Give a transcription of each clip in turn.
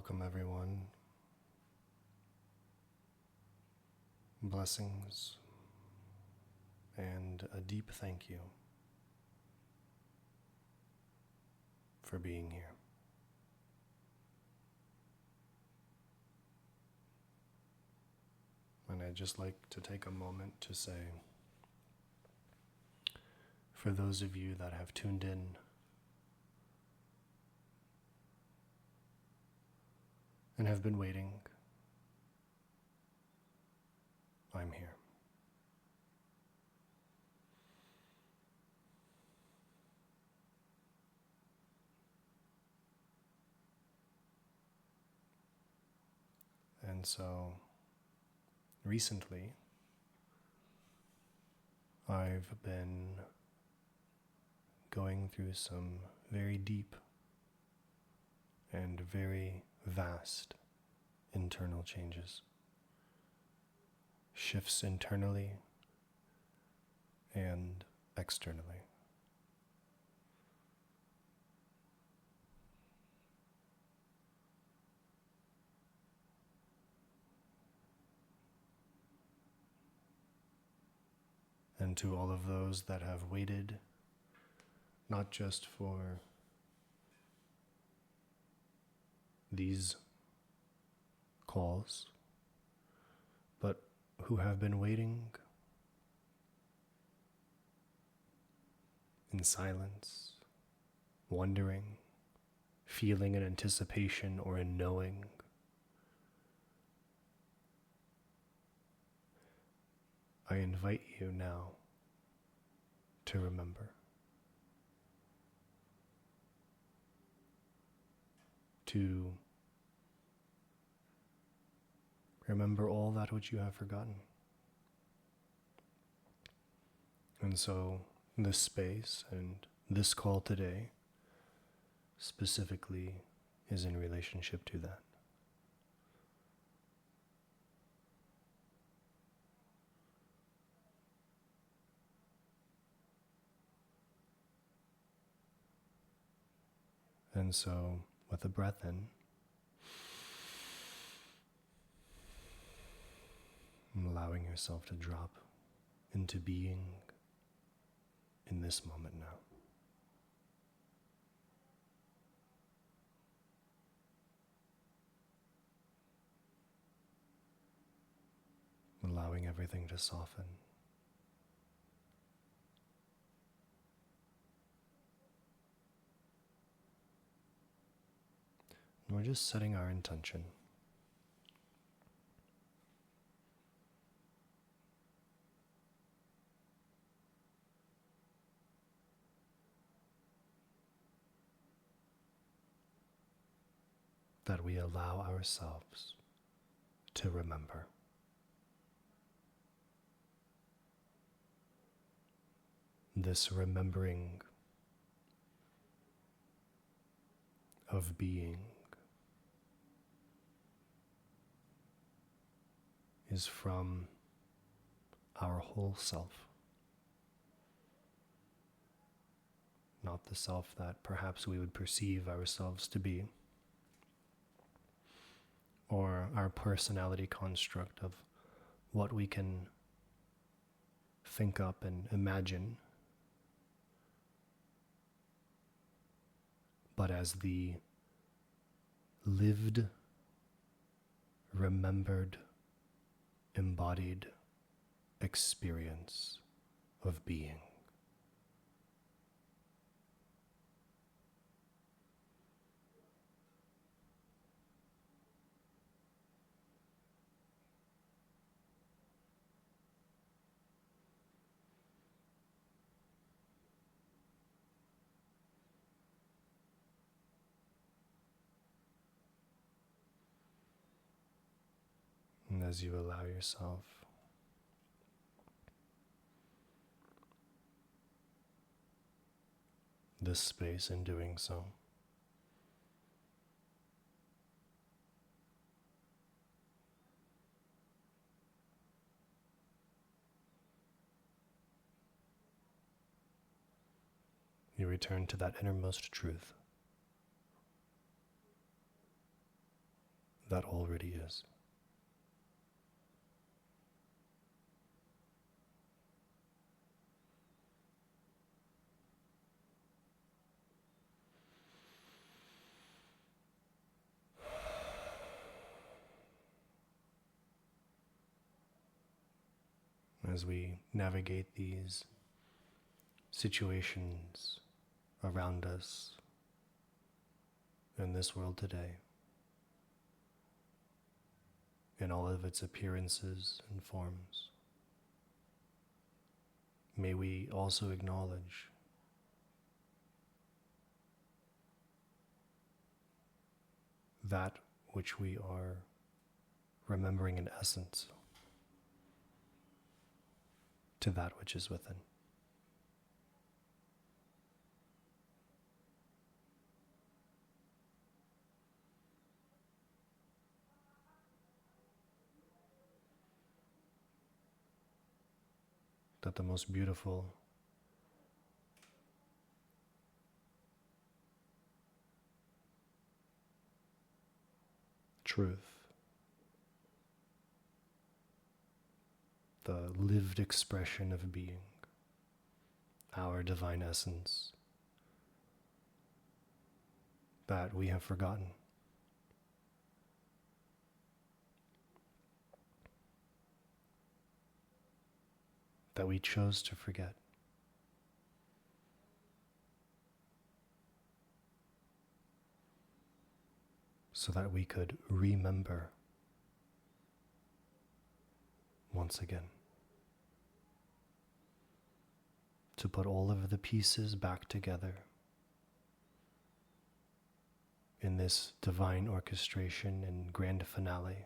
Welcome, everyone. Blessings and a deep thank you for being here. And I'd just like to take a moment to say, for those of you that have tuned in and have been waiting, I'm here. And so, recently, I've been going through some very deep and very vast internal changes. Shifts internally and externally. And to all of those that have waited, not just for these calls, but who have been waiting in silence, wondering, feeling an anticipation or a knowing. I invite you now to remember. To remember all that which you have forgotten. And so this space and this call today specifically is in relationship to that. And so, with a breath in, and allowing yourself to drop into being in this moment now. Allowing everything to soften. And we're just setting our intention. That we allow ourselves to remember. This remembering of being is from our whole self, not the self that perhaps we would perceive ourselves to be, or our personality construct of what we can think up and imagine, but as the lived, remembered, embodied experience of being. And as you allow yourself this space in doing so, you return to that innermost truth. that already is. As we navigate these situations around us in this world today, in all of its appearances and forms, may we also acknowledge that which we are remembering in essence to that which is within. That the most beautiful truth, the lived expression of being, our divine essence, that we have forgotten. That we chose to forget. So that we could remember once again. To put all of the pieces back together in this divine orchestration and grand finale.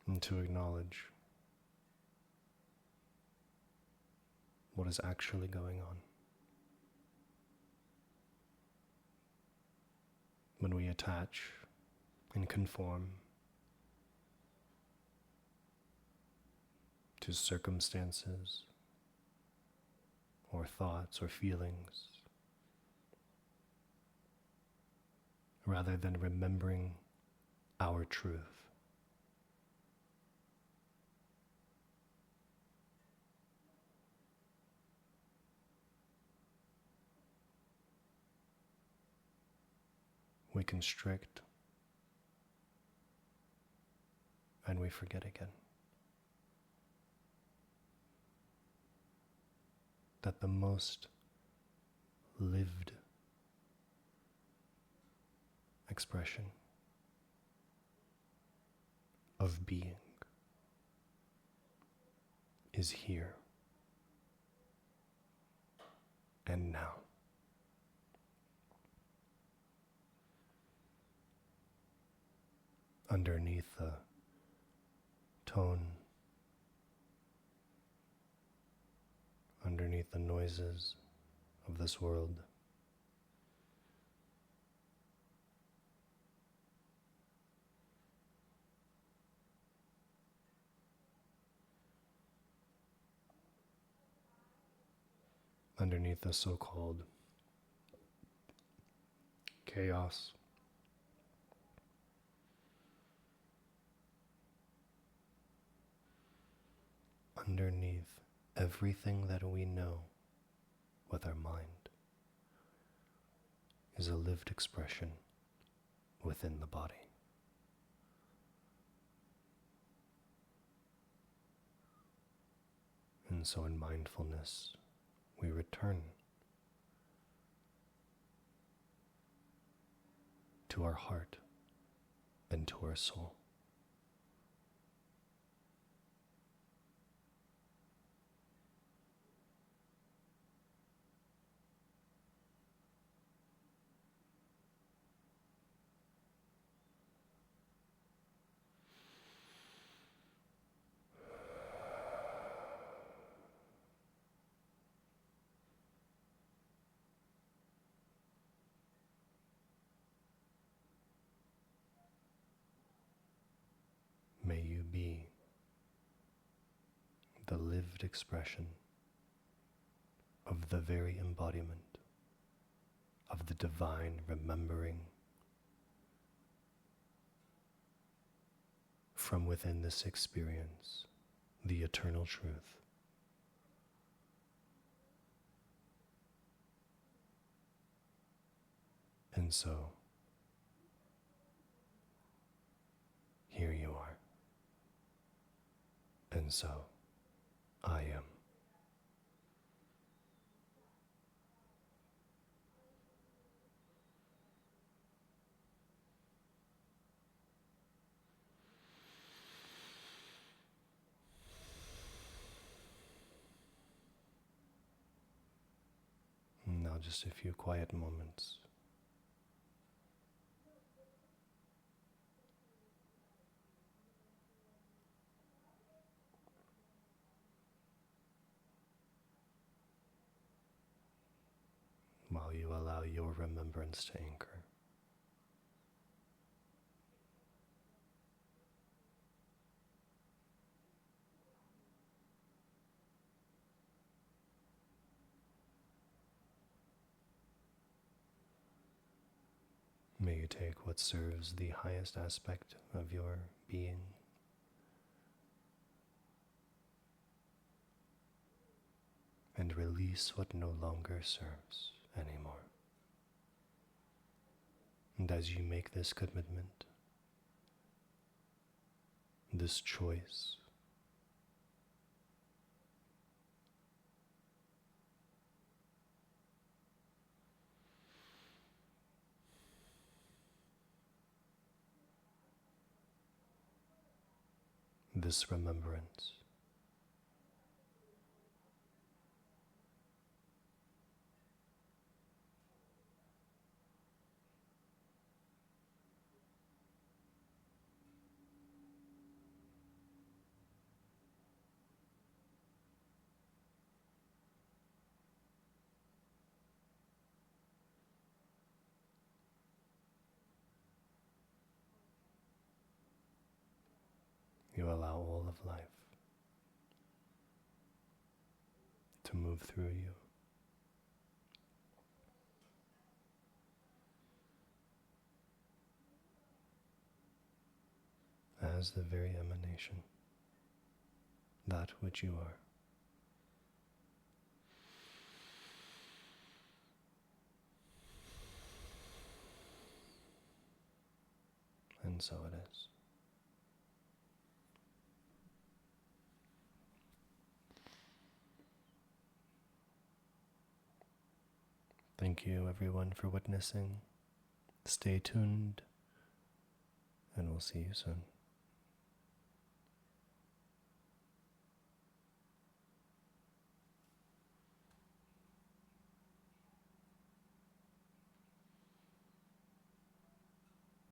And to acknowledge what is actually going on. When we attach and conform to circumstances or thoughts or feelings, rather than remembering our truth. We constrict and we forget again. That the most lived expression of being is here and now. Underneath the tone, underneath the noises of this world, underneath the so-called chaos, underneath everything that we know with our mind is a lived expression within the body. And so in mindfulness, we return to our heart and to our soul. the lived expression of the very embodiment of the divine remembering from within this experience the eternal truth. And so, here you are. And so, I am. Now just a few quiet moments. While you allow your remembrance to anchor. May you take what serves the highest aspect of your being and release what no longer serves anymore. And as you make this commitment, this choice, this remembrance, you allow all of life to move through you as the very emanation, that which you are. And so it is. Thank you, everyone, for witnessing. Stay tuned, and we'll see you soon.